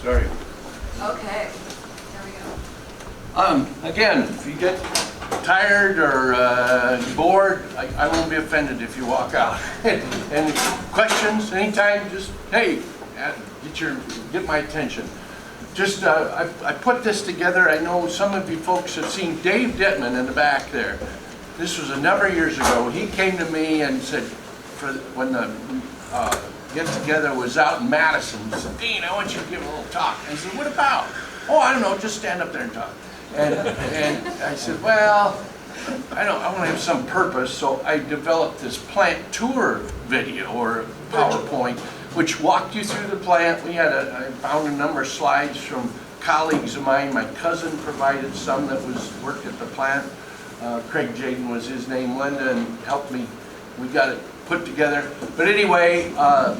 Sorry. Okay, there we go. Again, if you get tired or bored, I won't be offended if you walk out. And questions, anytime, just, hey, get my attention. Just, I put this together. I know some of you folks have seen Dave Dittman in the back there. This was a number of years ago. He came to me and said, when the get-together was out in Madison, he said, Dean, I want you to give a little talk. I said, what about? Oh, I don't know, just stand up there and talk. And I said, well, I want to have some purpose, so I developed this plant tour video or PowerPoint, which walked you through the plant. I found a number of slides from colleagues of mine. My cousin provided some that worked at the plant. Craig Tjaden was his name. Linda and helped me. We got it put together. But anyway,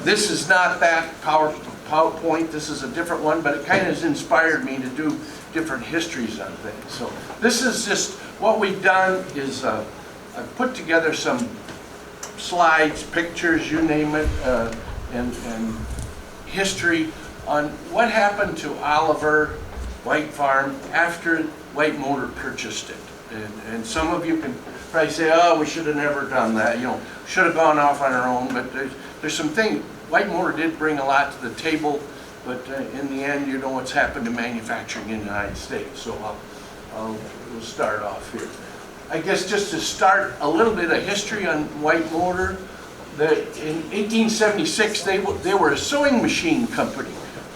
this is not that PowerPoint. This is a different one, but it kind of has inspired me to do different histories on things. So this is just what we've done is I've put together some slides, pictures, you name it, and history on what happened to Oliver White Farm after White Motor purchased it. And some of you can probably say, oh, we should have never done that, should have gone off on our own, but there's some things. White Motor did bring a lot to the table, but in the end, you know what's happened to manufacturing in the United States. So we'll start off here. I guess just to start a little bit of history on White Motor, in 1876, they were a sewing machine company.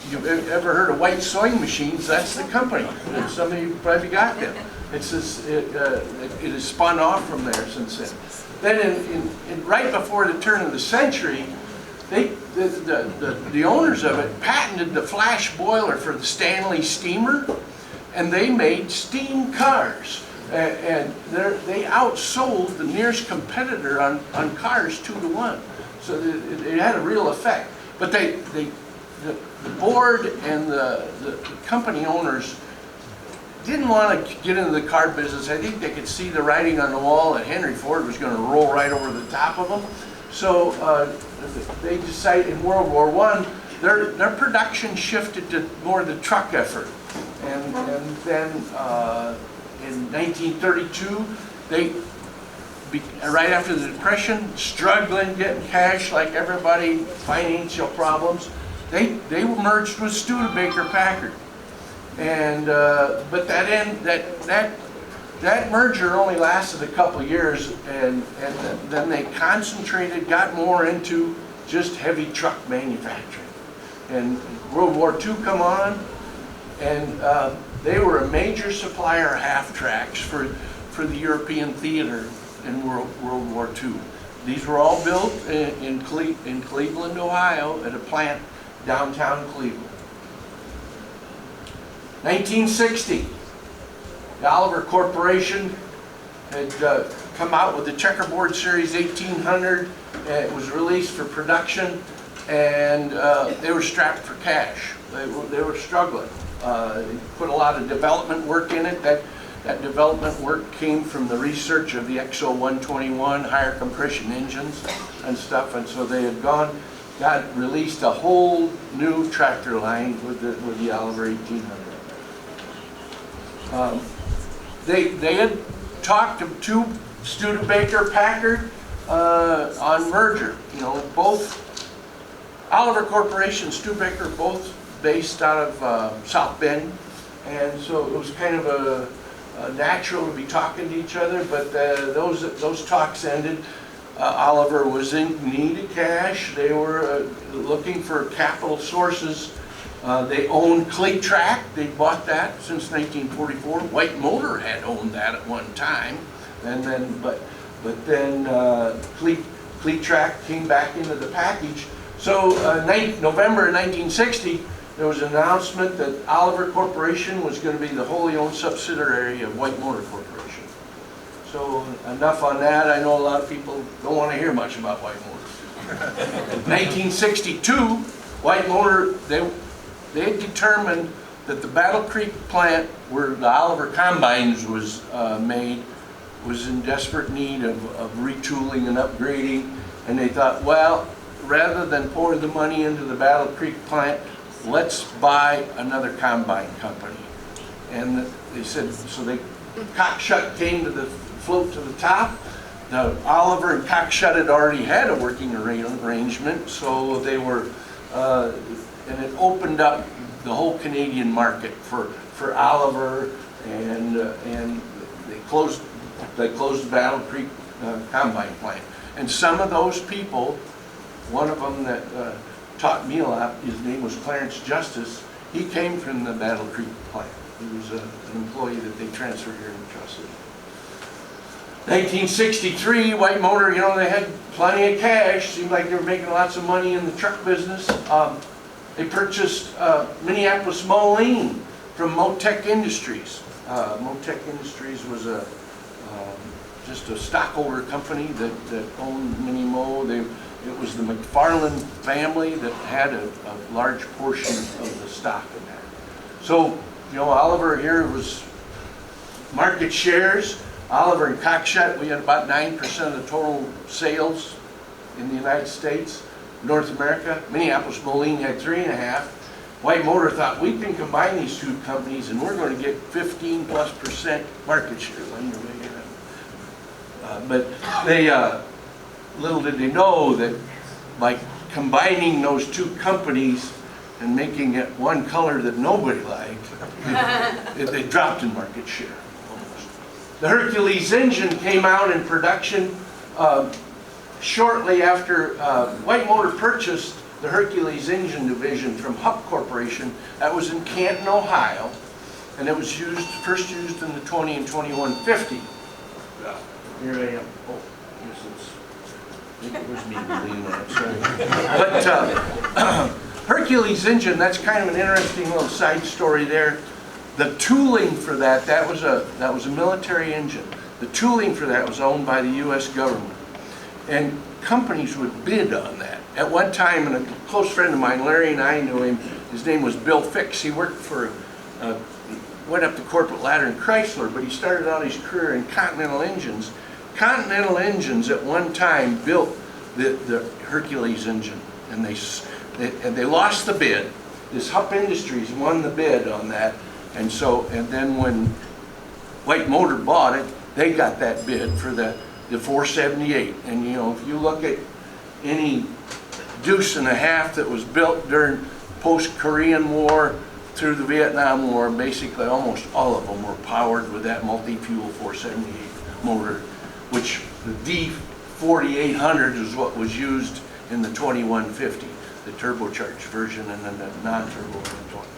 You've ever heard of White Sewing Machines? That's the company. Some of you probably got them. It has spun off from there since then. Then, right before the turn of the century, the owners of it patented the flash boiler for the Stanley steamer, and they made steam cars. And they outsold the nearest competitor on cars 2-to-1. So it had a real effect. But the board and the company owners didn't want to get into the car business. I think they could see the writing on the wall that Henry Ford was going to roll right over the top of them. So they decided in World War I, their production shifted to more the truck effort. And then in 1932, right after the Depression, struggling, getting cash like everybody, financial problems, they merged with Studebaker-Packard. And but that merger only lasted a couple of years, and then they concentrated, got more into just heavy truck manufacturing. And World War II come on, and they were a major supplier of half-tracks for the European theater in World War II. These were all built in Cleveland, Ohio, at a plant downtown Cleveland. 1960, the Oliver Corporation had come out with the Checkerboard Series 1800. It was released for production, and they were strapped for cash. They were struggling. They put a lot of development work in it. That development work came from the research of the XO 121 higher compression engines and stuff, and so they had got released a whole new tractor line with the Oliver 1800. They had talked to Studebaker-Packard on merger. Both Oliver Corporation and Studebaker are both based out of South Bend, and so it was kind of a natural to be talking to each other. But those talks ended. Oliver was in need of cash. They were looking for capital sources. They owned Cleat-Track. They bought that since 1944. White Motor had owned that at one time, and then but then Cleat-Track came back into the package. So November of 1960, there was an announcement that Oliver Corporation was going to be the wholly owned subsidiary of White Motor Corporation. So enough on that. I know a lot of people don't want to hear much about White Motor. 1962, White Motor, they had determined that the Battle Creek plant where the Oliver Combines was made was in desperate need of retooling and upgrading, and they thought, well, rather than pour the money into the Battle Creek plant, let's buy another combine company. And they said, so they, Cockshut came to the float to the top. The Oliver and Cockshut had already had a working arrangement, so they were, and it opened up the whole Canadian market for Oliver, and they closed the Battle Creek combine plant. And some of those people, one of them that taught me a lot, his name was Clarence Justice. He came from the Battle Creek plant. He was an employee that they transferred here in Trust City. 1963, White Motor, you know, they had plenty of cash. Seemed like they were making lots of money in the truck business. They purchased Minneapolis-Moline from Motec Industries. Motec Industries was just a stockholder company that owned Mini-Mo. It was the McFarland family that had a large portion of the stock in that. So, you know, Oliver here was market shares. Oliver and Cockshut, we had about 9% of the total sales in the United States. North America, Minneapolis-Moline had 3.5%. White Motor thought we can combine these two companies and we're going to get 15+% market share. But they, little did they know that by combining those two companies and making it one color that nobody liked, they dropped in market share. The Hercules engine came out in production shortly after White Motor purchased the Hercules engine division from Hupp Corporation. That was in Canton, Ohio, and it was first used in the 20 and 2150. Here I am. Oh, I think it was me leaning on it. Sorry. But Hercules engine, that's kind of an interesting little side story there. The tooling for that was a military engine. The tooling for that was owned by the U.S. government. And companies would bid on that. At one time, and a close friend of mine, Larry, and I knew him, his name was Bill Fix. He worked for, went up the corporate ladder in Chrysler, but he started out his career in Continental Engines. Continental Engines at one time built the Hercules engine, and they lost the bid. This Hupp Industries won the bid on that. And then when White Motor bought it, they got that bid for the 478. And you know, if you look at any deuce and a half that was built during post-Korean War through the Vietnam War, basically almost all of them were powered with that multi-fuel 478 motor, which the D4800 is what was used in the 2150, the turbocharged version, and then the non-turbo 120.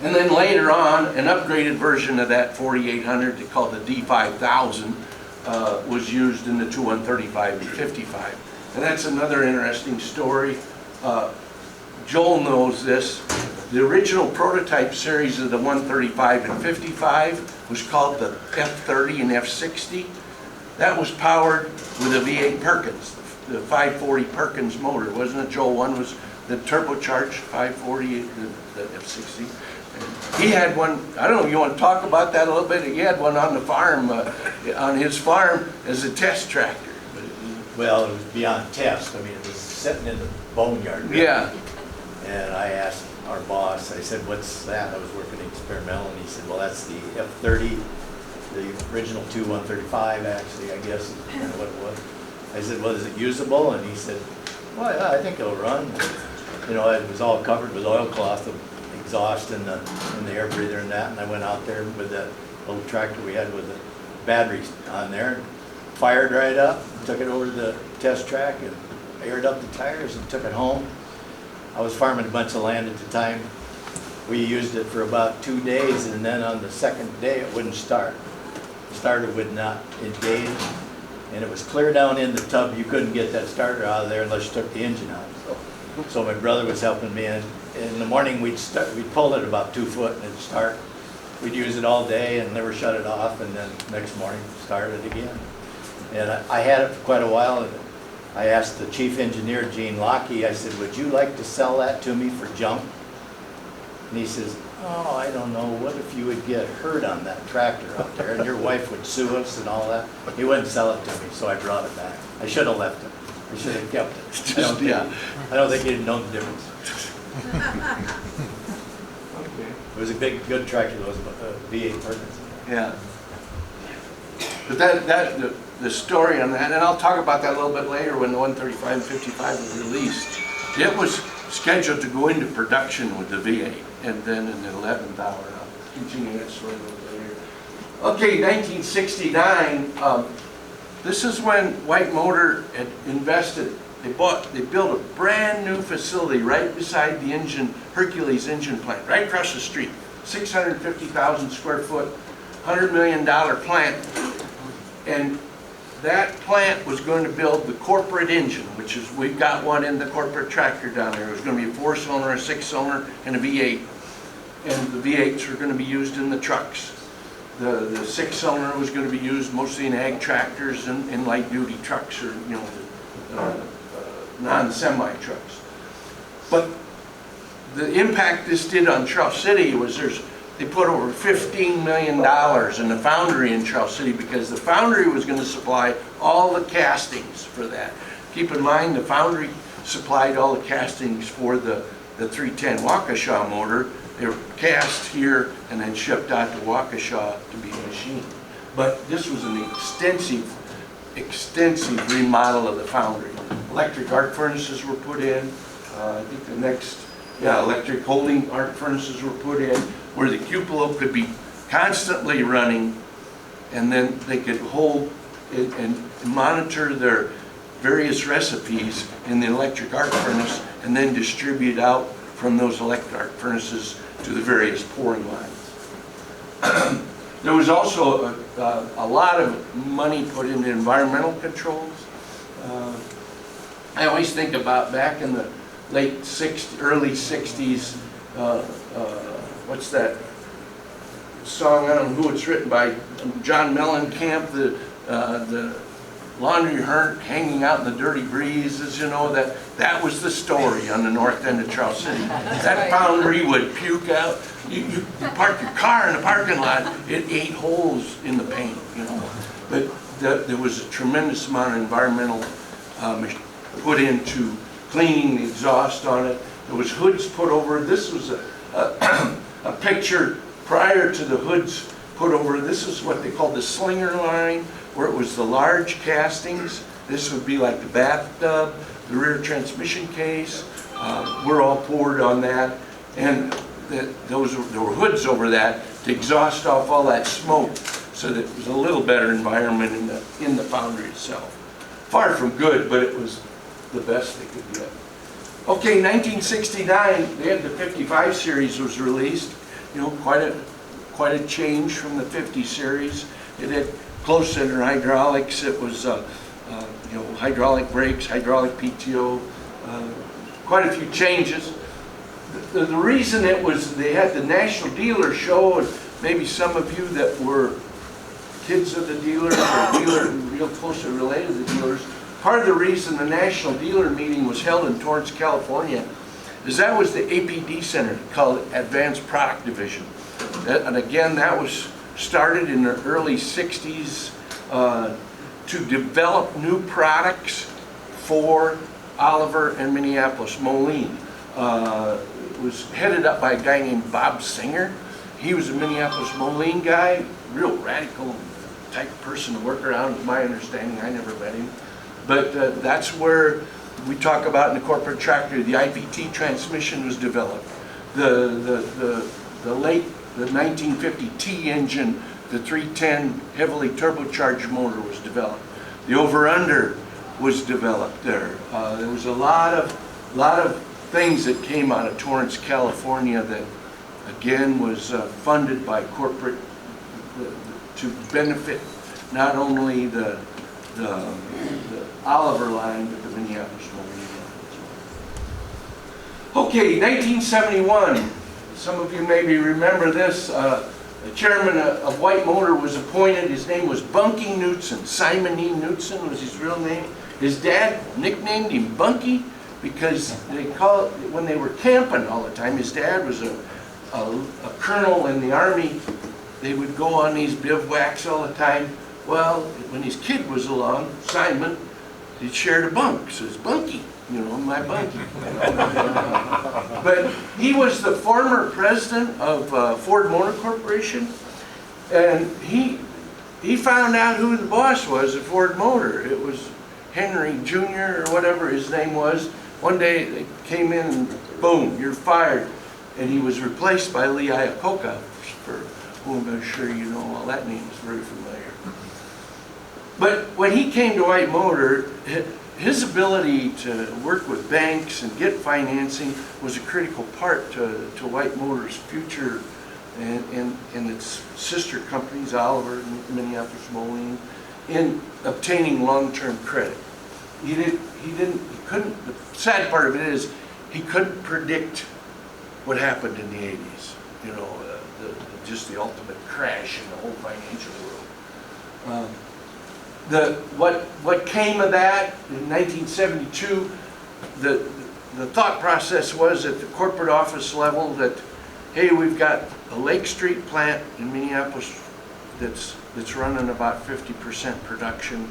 And then later on, an upgraded version of that 4800, they called the D5000, was used in the 2135 and 55. And that's another interesting story. Joel knows this. The original prototype series of the 135 and 55 was called the F30 and F60. That was powered with a V8 Perkins, the 540 Perkins motor, wasn't it? Joel, one was the turbocharged 540, the F60. He had one, I don't know if you want to talk about that a little bit. He had one on the farm, on his farm as a test tractor. Well, it was beyond test. I mean, it was sitting in the boneyard. Yeah. And I asked our boss, I said, what's that? I was working experimental, and he said, well, that's the F30, the original 135 actually, I guess, is kind of what it was. I said, well, is it usable? And he said, well, yeah, I think it'll run. You know, it was all covered with oilcloth, the exhaust and the air breather and that, and I went out there with that little tractor we had with the batteries on there, fired right up, took it over to the test track and aired up the tires and took it home. I was farming a bunch of land at the time. We used it for about 2 days, and then on the second day it wouldn't start. The starter would not engage, and it was clear down in the tub. You couldn't get that starter out of there unless you took the engine out. So my brother was helping me, and in the morning we'd pull it about 2 foot and it'd start. We'd use it all day and never shut it off, and then next morning start it again. And I had it for quite a while, and I asked the chief engineer, Gene Lockey, I said, would you like to sell that to me for junk? And he says, oh, I don't know, what if you would get hurt on that tractor out there and your wife would sue us and all that? He wouldn't sell it to me, so I brought it back. I should have left it. We should have kept it. Just, yeah. I don't think he'd known the difference. Okay. It was a big, good tractor, those V8 Perkins. Yeah. But the story on that, and I'll talk about that a little bit later when the 135 and 55 was released. It was scheduled to go into production with the V8, and then in the 11th hour, I'll continue that story a little bit later. Okay, 1969, this is when White Motor had invested. They built a brand new facility right beside the Hercules engine plant, right across the street. 650,000 square foot, $100 million plant. And that plant was going to build the corporate engine, which is, we've got one in the corporate tractor down there. It was going to be a 4-cylinder, a 6-cylinder, and a V8. And the V8s were going to be used in the trucks. The 6-cylinder was going to be used mostly in ag tractors and in light-duty trucks, or non-semi trucks. But the impact this did on Charles City was they put over $15 million in the foundry in Charles City, because the foundry was going to supply all the castings for that. Keep in mind, the foundry supplied all the castings for the 310 Waukesha motor. They were cast here and then shipped out to Waukesha to be machined. But this was an extensive remodel of the foundry. Electric arc furnaces were put in. I think the next, electric holding arc furnaces were put in, where the cupola could be constantly running, and then they could hold it and monitor their various recipes in the electric arc furnace, and then distribute out from those electric arc furnaces to the various pouring lines. There was also a lot of money put into environmental controls. I always think about back in the early 60s, what's that song? I don't know who it's written by. John Mellencamp, the laundry hanging out in the dirty breezes, that was the story on the north end of Charles City. That foundry would puke out. You park your car in the parking lot, it ate holes in the paint, But there was a tremendous amount of environmental put into cleaning the exhaust on it. There was hoods put over. This was a picture prior to the hoods put over. This is what they called the slinger line, where it was the large castings. This would be like the bathtub, the rear transmission case. We're all poured on that, and there were hoods over that to exhaust off all that smoke, so that it was a little better environment in the foundry itself. Far from good, but it was the best they could get. Okay, 1969, they had the 55 series was released. Quite a change from the 50 series. It had closed center hydraulics. It was hydraulic brakes, hydraulic PTO. Quite a few changes. The reason they had the national dealer show, and maybe some of you that were kids of the dealers or real closely related to the dealers, part of the reason the national dealer meeting was held in Torrance, California, is that was the APD Center, called Advanced Product Division. And again, that was started in the early 60s to develop new products for Oliver and Minneapolis-Moline. It was headed up by a guy named Bob Singer. He was a Minneapolis-Moline guy, real radical type of person to work around, is my understanding. I never met him. But that's where we talk about in the corporate tractor, the IPT transmission was developed. The 1950 T engine, the 310 heavily turbocharged motor was developed. The over-under was developed there. There was a lot of things that came out of Torrance, California that again was funded by corporate to benefit not only the Oliver line, but the Minneapolis-Moline line as well. Okay, 1971. Some of you maybe remember this. The chairman of White Motor was appointed. His name was Bunky Knutson. Simon E. Knutson was his real name. His dad nicknamed him Bunky because when they were camping all the time, his dad was a colonel in the Army. They would go on these bivouacs all the time. Well, when his kid was along, Simon, He shared a bunk, so it's Bunky, you know, my Bunky. But he was the former president of Ford Motor Corporation, and he found out who the boss was at Ford Motor. It was Henry Jr. or whatever his name was. One day they came in and boom, you're fired. And he was replaced by Lee Iacocca, for whom I'm sure you know, well, that name is very familiar. But when he came to White Motor, his ability to work with banks and get financing was a critical part to White Motor's future and its sister companies, Oliver and Minneapolis-Moline, in obtaining long-term credit. The sad part of it is he couldn't predict what happened in the 80s, you know, just the ultimate crash in the whole financial world. What came of that in 1972, the thought process was at the corporate office level that, hey, we've got a Lake Street plant in Minneapolis that's running about 50% production,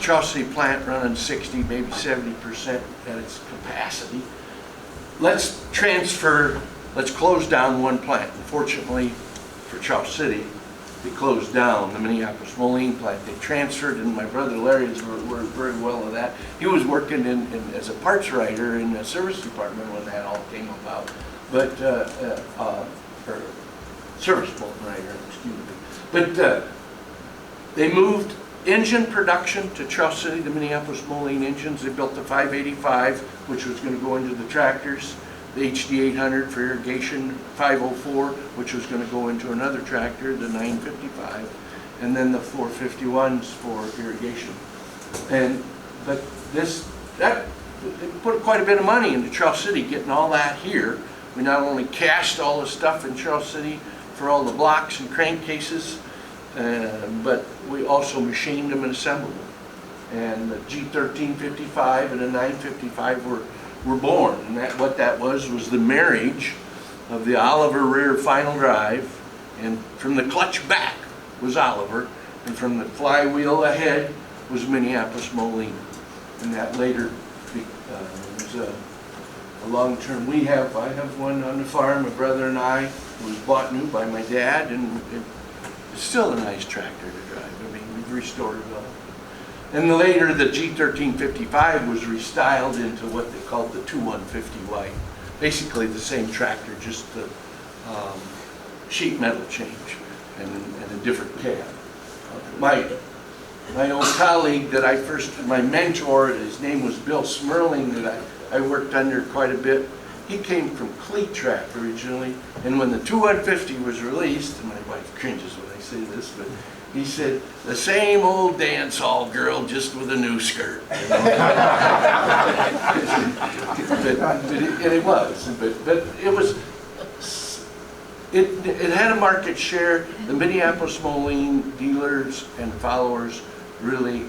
Charles City plant running 60, maybe 70% at its capacity. Let's close down one plant. Unfortunately for Charles City, they closed down the Minneapolis-Moline plant. They transferred, and my brother Larry is very well of that. He was working as a parts writer in the service department when that all came about, but or service bulletin writer, excuse me. But they moved engine production to Charles City, the Minneapolis-Moline engines. They built the 585, which was going to go into the tractors, the HD 800 for irrigation, 504, which was going to go into another tractor, the 955, and then the 451s for irrigation. But it put quite a bit of money into Charles City, getting all that here. We not only cast all the stuff in Charles City for all the blocks and crankcases, but we also machined them and assembled them. And the G1355 and the 955 were born. And what that was the marriage of the Oliver rear final drive, and from the clutch back was Oliver, and from the flywheel ahead was Minneapolis-Moline. And that later was a long-term. I have one on the farm, my brother and I. It was bought new by my dad, and it's still a nice tractor to drive. I mean, we've restored it all. And later, the G1355 was restyled into what they called the 2150 white. Basically the same tractor, just the sheet metal change and a different cab. My old colleague my mentor, his name was Bill Smerling, that I worked under quite a bit. He came from Cleat-Track originally, and when the 2150 was released, and my wife cringes when I say this, but he said, the same old dance hall girl, just with a new skirt. You know? It had a market share. The Minneapolis-Moline dealers and followers really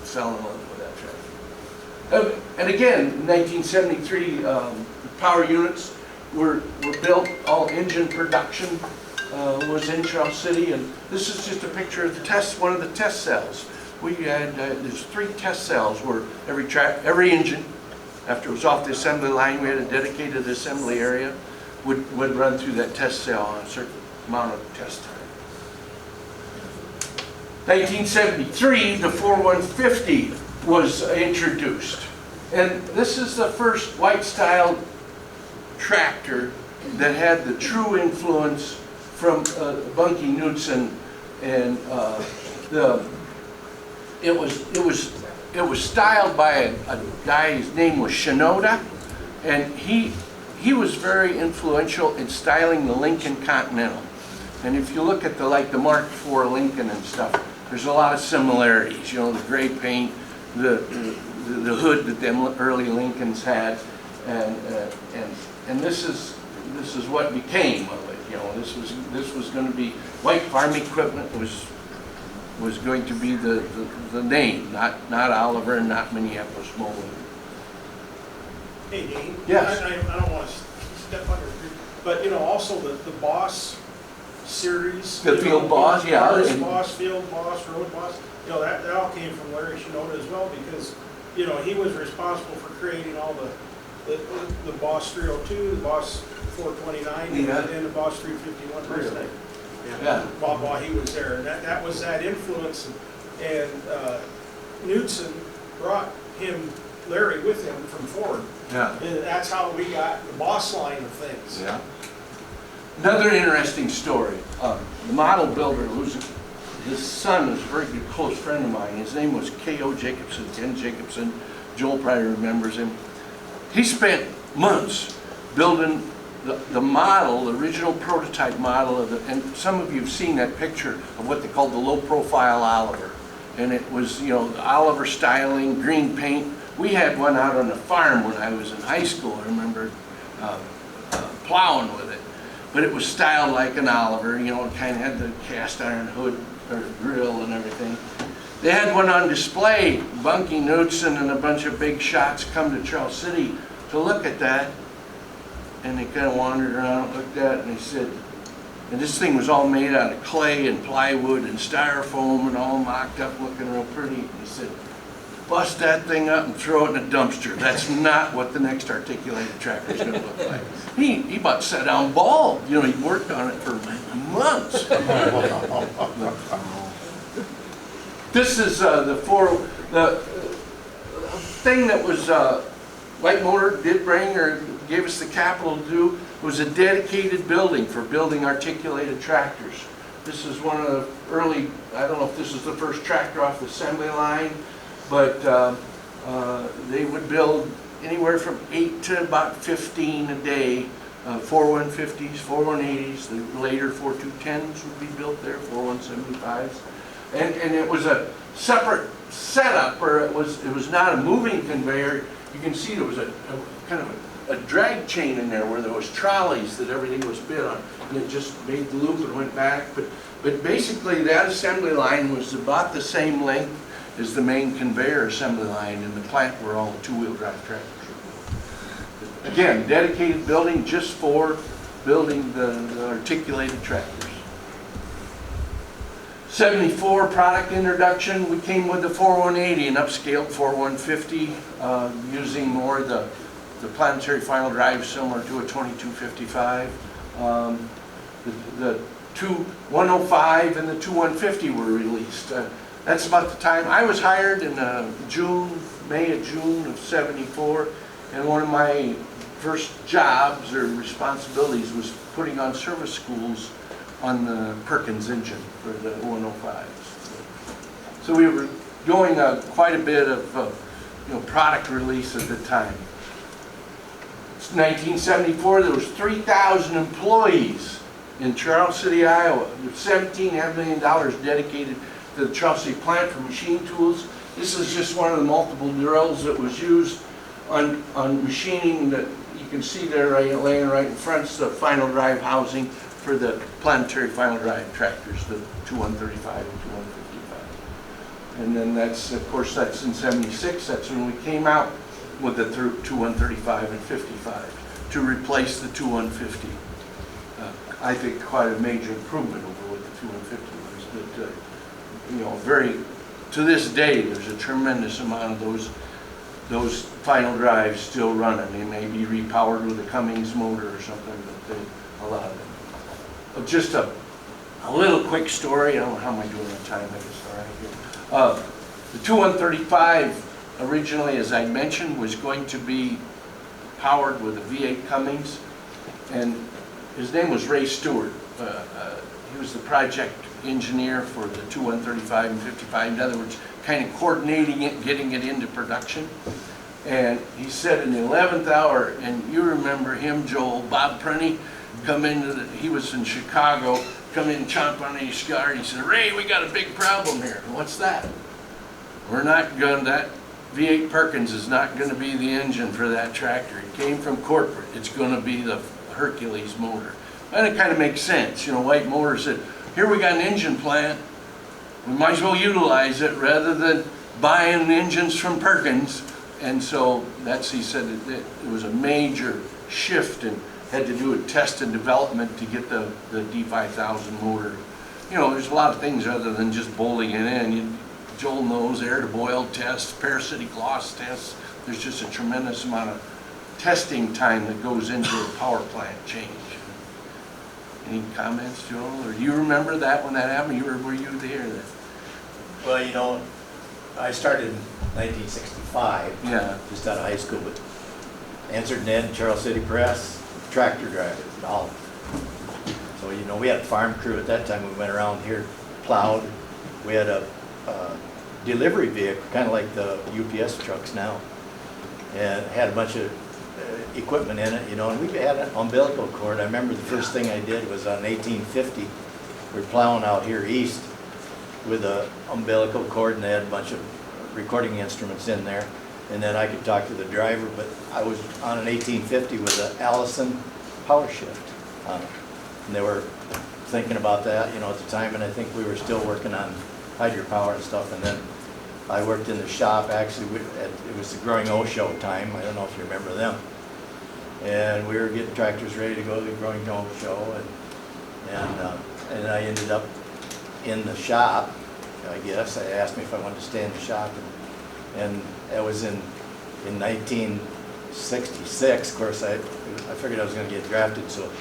fell in love with that tractor. And again, in 1973, power units were built, all engine production was in Charles City, and this is just a picture of one of the test cells. We had, there's 3 test cells where every engine, after it was off the assembly line, we had a dedicated assembly area, would run through that test cell on a certain amount of test time. 1973, the 4150 was introduced, and this is the first white-styled tractor that had the true influence from Bunky Knudsen, and it was styled by a guy. His name was Shinoda, and he was very influential in styling the Lincoln Continental. And if you look at the Mark IV Lincoln and stuff, there's a lot of similarities. You know, the gray paint, the hood that them early Lincolns had, and this is what became of it. You know, this was going to be White Farm Equipment was going to be the name, not Oliver and not Minneapolis-Moline. Hey, Dean. Yes. I don't want to step under, but also the Boss series. The Field Boss, yeah. Boss, Field Boss, Road Boss. That all came from Larry Shinoda as well, because you know, he was responsible for creating all the Boss 302, the Boss 429, Yeah. and the Boss 351. Really? Yeah. While he was there, and that was that influence, and Knudsen brought Larry with him from Ford. Yeah. And that's how we got the Boss line of things. Yeah. Another interesting story. The model builder, his son is a very good close friend of mine. His name was K.O. Jacobson, Ken Jacobson. Joel probably remembers him. He spent months building the model, the original prototype model of and some of you have seen that picture of what they called the low-profile Oliver. And it was, you know, Oliver styling, green paint. We had one out on the farm when I was in high school. I remember plowing with it. But it was styled like an Oliver, you know, it kind of had the cast iron hood or grill and everything. They had one on display. Bunky Knudsen and a bunch of big shots come to Charles City to look at that. And they kind of wandered around and looked at it, and they said, and this thing was all made out of clay and plywood and styrofoam and all mocked up, looking real pretty. And he said, bust that thing up and throw it in a dumpster. That's not what the next articulated tractor is going to look like. He about sat down bald. You know, he worked on it for months. This is the thing that was Light Motor did bring or gave us the capital to do was a dedicated building for building articulated tractors. This is one of the early, I don't know if this is the first tractor off the assembly line, but they would build anywhere from 8 to about 15 a day. 4150s, 4180s, the later 4210s would be built there, 4175s. And it was a separate setup where it was not a moving conveyor. You can see there was a kind of a drag chain in there where there was trolleys that everything was bid on, and it just made the loop and went back. But basically that assembly line was about the same length as the main conveyor assembly line in the plant where all the two-wheel drive tractors were. Again, dedicated building just for building the articulated tractors. 74 product introduction, we came with the 4180, an upscaled 4150, using more the planetary final drive similar to a 2255. The 2105 and the 2150 were released. That's about the time I was hired in May of June of 74, and one of my first jobs or responsibilities was putting on service schools on the Perkins engine for the 105s. So we were doing quite a bit of product release at the time. It's 1974, there was 3,000 employees in Charles City, Iowa. There's $17.5 million dedicated to the Charles City plant for machine tools. This is just one of the multiple drills that was used on machining that you can see there laying right in front. It's the final drive housing for the planetary final drive tractors, the 2135 and 2155. And then that's, of course, that's in 76. That's when we came out with the 2135 and 55 to replace the 2150. I think quite a major improvement over what the 2150 was. But to this day, there's a tremendous amount of those final drives still running. They may be repowered with a Cummins motor or something, but a lot of them. Just a little quick story. I don't know how am I doing on time. I guess all right here. The 2135 originally, as I mentioned, was going to be powered with a V8 Cummins, and his name was Ray Stewart. He was the project engineer for the 2135 and 55. In other words, kind of coordinating it, getting it into production. And he said in the 11th hour, and you remember him, Joel, Bob Prunty, come into he was in Chicago, come in and chomp on his cigar, and he said, Ray, we got a big problem here. What's that? We're not going, that V8 Perkins is not going to be the engine for that tractor. It came from corporate. It's going to be the Hercules motor. And it kind of makes sense. White Motor said, here we got an engine plant. We might as well utilize it rather than buying engines from Perkins. And so he said it was a major shift and had to do a test and development to get the D5000 motor. There's a lot of things other than just bolting it in. Joel knows, air to boil tests, parasitic loss tests. There's just a tremendous amount of testing time that goes into a power plant change. Any comments, Joel? Or you remember that when that happened? Were you there? Well, you know, I started in 1965. Yeah. Just out of high school, but answered Ned, Charles City Press, tractor drivers, all. So, you know, we had a farm crew at that time. We went around here, plowed. We had a delivery vehicle, kind of like the UPS trucks now, and had a bunch of equipment in it, you know, and we had an umbilical cord. I remember the first thing I did was on 1850. We were plowing out here east with a umbilical cord, and they had a bunch of recording instruments in there. And then I could talk to the driver, but I was on an 1850 with an Allison power shift on it. And they were thinking about that, you know, at the time, and I think we were still working on hydropower and stuff. And then I worked in the shop, actually, it was the Growing O Show time. I don't know if you remember them. And we were getting tractors ready to go to the Growing O Show, and I ended up in the shop, I guess. They asked me if I wanted to stay in the shop, and that was in 1966. Of course, I figured I was going to get drafted, so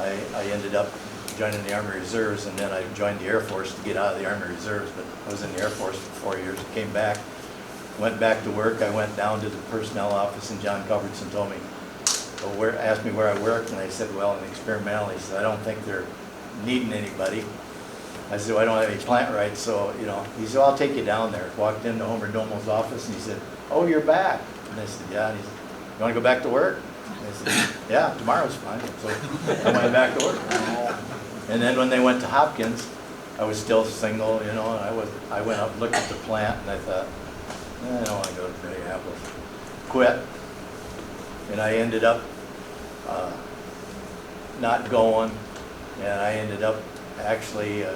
I ended up joining the Army Reserves, and then I joined the Air Force to get out of the Army Reserves. But I was in the Air Force for 4 years, came back, went back to work. I went down to the personnel office, and John Culbertson told me, asked me where I worked, and I said, well, in experimental. He said, I don't think they're needing anybody. I said, well, I don't have any plant rights, so, you know. He said, well, I'll take you down there. Walked into Homer Domo's office, and he said, oh, you're back. And I said, yeah. And he said, you want to go back to work? And I said, yeah, tomorrow's fine. So I went back to work. And then when they went to Hopkins, I was still single, you know, and I went up, looked at the plant, and I thought, I don't want to go to Minneapolis. Quit. And I ended up not going, and I ended up actually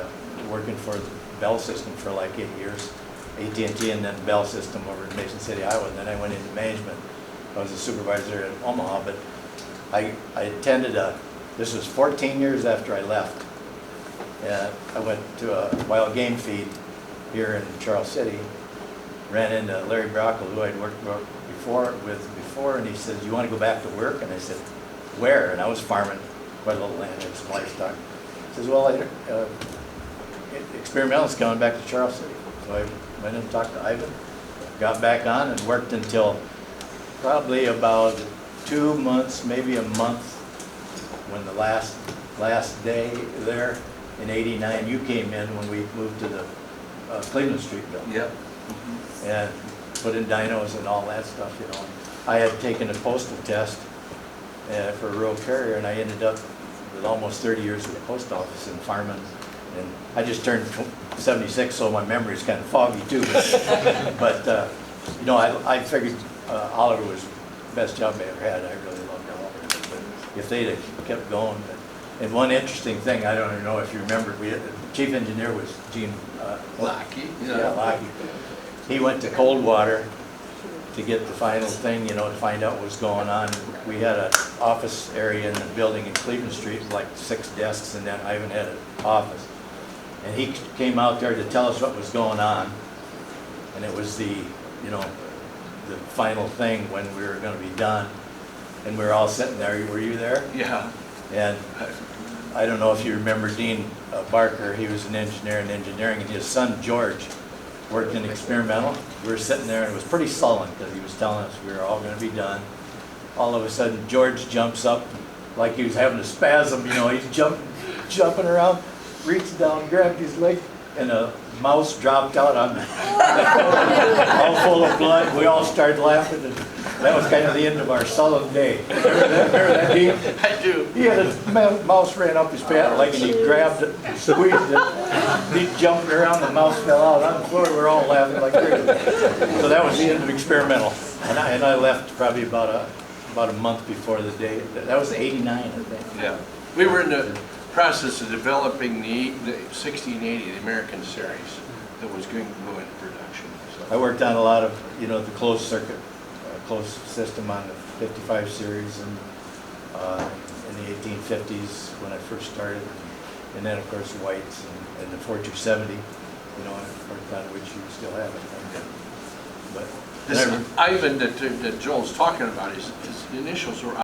working for the Bell System for like 8 years, AT&T, and then Bell System over in Mason City, Iowa. And then I went into management. I was a supervisor in Omaha, but I attended this was 14 years after I left. And I went to a wild game feed here in Charles City, ran into Larry Brockle, who I'd worked before, and he said, you want to go back to work? And I said, where? And I was farming quite a little land and some livestock. He says, well, experimental's coming back to Charles City. So I went and talked to Ivan, got back on, and worked until probably about 2 months, maybe a month, when the last day there in '89, you came in when we moved to the Cleveland Street building. Yep. And put in dynos and all that stuff, you know. I had taken a postal test for a rural carrier, and I ended up with almost 30 years at the post office in farming. And I just turned 76, so my memory's kind of foggy too. But you know, I figured Oliver was the best job I ever had. I really loved Oliver. But if they'd have kept going. And one interesting thing, I don't even know if you remember, the chief engineer was Gene Lackey. Yeah, Lackey. He went to Coldwater to get the final thing, you know, to find out what was going on. We had an office area in the building in Cleveland Street, like 6 desks, and then Ivan had an office. And he came out there to tell us what was going on. And it was the, you know, the final thing when we were going to be done. And we were all sitting there. Were you there? Yeah. And I don't know if you remember Dean Barker. He was an engineer in engineering, and his son George worked in experimental. We were sitting there, and it was pretty sullen because he was telling us we were all going to be done. All of a sudden, George jumps up like he was having a spasm. You know, he's jumping around, reached down, grabbed his leg, and a mouse dropped out on me, all full of blood. We all started laughing, and that was kind of the end of our sullen day. Remember that, Dean? I do. He had a mouse ran up his pant leg, and he grabbed it, squeezed it. He jumped around, the mouse fell out on the floor. We were all laughing like crazy. So that was the end of experimental. And I left probably about a month before the day. That was '89, I think. Yeah. We were in the process of developing the 1680, the American series, that was going to go into production. So. I worked on a lot of, you know, the closed circuit, closed system on the 55 series and in the 1850s when I first started. And then, of course, White's and the 4270. you know, part-time, which you still have, I think. But This whatever. Ivan that Joel's talking about, his initials were